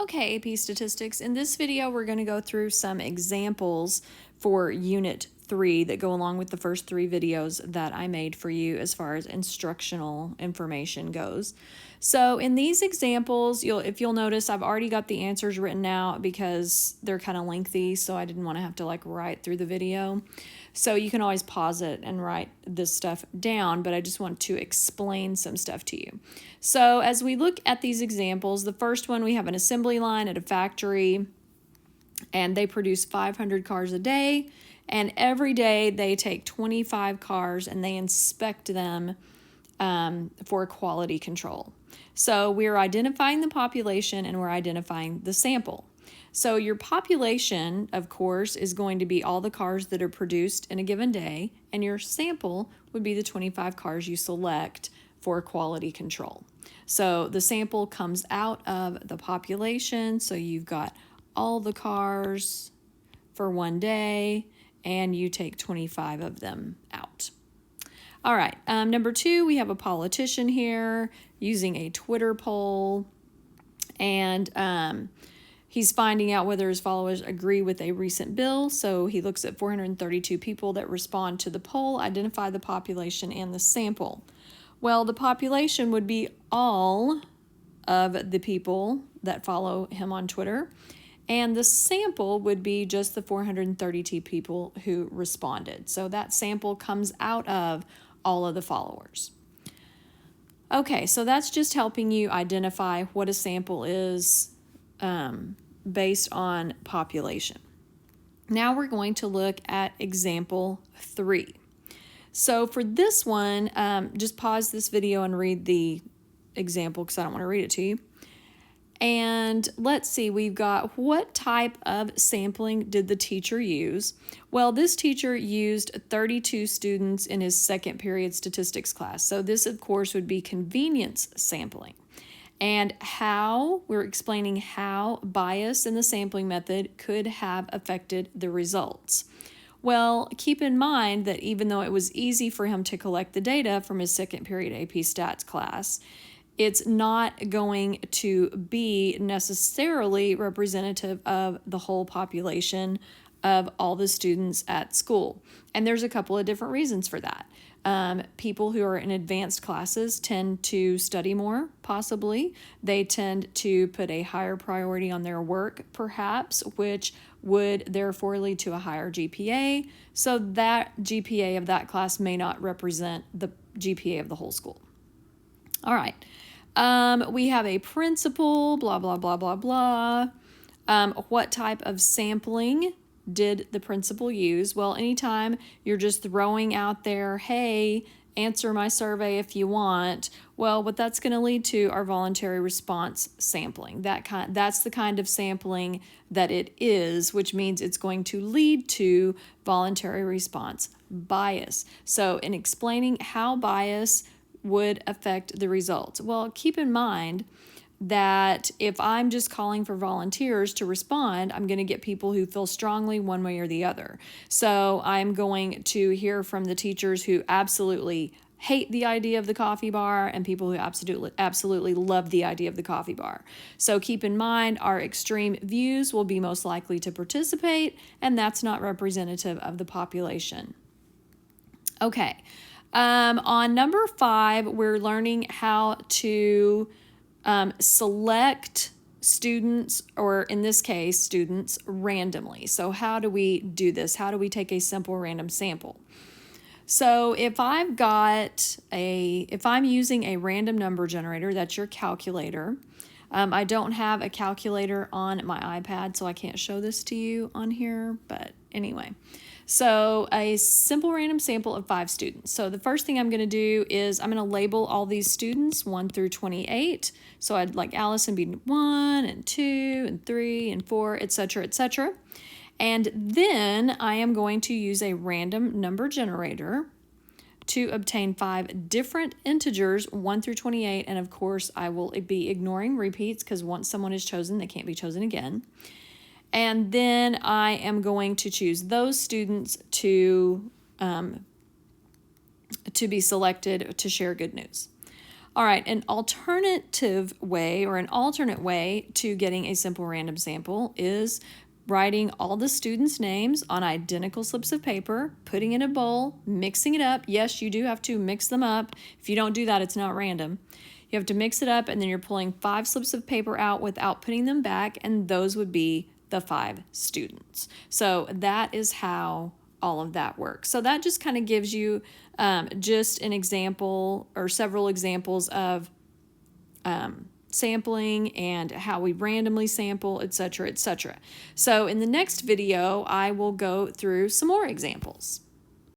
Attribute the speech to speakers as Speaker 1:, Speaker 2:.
Speaker 1: Okay, AP Statistics. In this video, we're going to go through some examples for Unit 3 that go along with the first 3 videos that I made for you as far as instructional information goes. So in these examples, if you'll notice, I've already got the answers written out because they're kind of lengthy, so I didn't want to have to write through the video. So you can always pause it and write this stuff down, but I just want to explain some stuff to you. So as we look at these examples, the first one, we have an assembly line at a factory, and they produce 500 cars a day, and every day they take 25 cars and they inspect them for quality control. So we're identifying the population and we're identifying the sample. So your population, of course, is going to be all the cars that are produced in a given day, and your sample would be the 25 cars you select for quality control. So the sample comes out of the population, so you've got all the cars for one day, and you take 25 of them out. All right, number 2, we have a politician here using a Twitter poll, and he's finding out whether his followers agree with a recent bill. So he looks at 432 people that respond to the poll, identify the population and the sample. Well, the population would be all of the people that follow him on Twitter, and the sample would be just the 432 people who responded. So that sample comes out of all of the followers. Okay, so that's just helping you identify what a sample is based on population. Now we're going to look at example 3. So for this one, just pause this video and read the example because I don't want to read it to you. And let's see, we've got what type of sampling did the teacher use? Well, this teacher used 32 students in his second period statistics class. So this, of course, would be convenience sampling. And we're explaining how bias in the sampling method could have affected the results. Well, keep in mind that even though it was easy for him to collect the data from his second period AP Stats class, it's not going to be necessarily representative of the whole population of all the students at school. And there's a couple of different reasons for that. People who are in advanced classes tend to study more, possibly. They tend to put a higher priority on their work, perhaps, which would therefore lead to a higher GPA. So that GPA of that class may not represent the GPA of the whole school. All right. We have a principal, blah, blah, blah, blah, blah. What type of sampling did the principal use? Well, anytime you're just throwing out there, hey, answer my survey if you want, well, what that's going to lead to are voluntary response sampling. That's the kind of sampling that it is, which means it's going to lead to voluntary response bias. So in explaining how bias would affect the results, well, keep in mind that if I'm just calling for volunteers to respond, I'm going to get people who feel strongly one way or the other. So I'm going to hear from the teachers who absolutely hate the idea of the coffee bar and people who absolutely love the idea of the coffee bar. So keep in mind our extreme views will be most likely to participate, and that's not representative of the population. Okay. On number 5, we're learning how to select students, or in this case, students, randomly. So how do we do this? How do we take a simple random sample? So if I'm using a random number generator, that's your calculator. I don't have a calculator on my iPad, so I can't show this to you on here, but anyway. So a simple random sample of 5 students. So the first thing I'm going to do is I'm going to label all these students 1 through 28. So I'd like Allison be 1 and 2 and 3 and 4, etc., etc. And then I am going to use a random number generator to obtain 5 different integers, 1 through 28. And of course, I will be ignoring repeats because once someone is chosen, they can't be chosen again. And then I am going to choose those students to be selected to share good news. All right, an alternative way or an alternate way to getting a simple random sample is writing all the students' names on identical slips of paper, putting it in a bowl, mixing it up. Yes, you do have to mix them up. If you don't do that, it's not random. You have to mix it up, and then you're pulling 5 slips of paper out without putting them back, and those would be the 5 students. So that is how all of that works. So that just kind of gives you just an example or several examples of sampling and how we randomly sample, etc., etc. So in the next video, I will go through some more examples.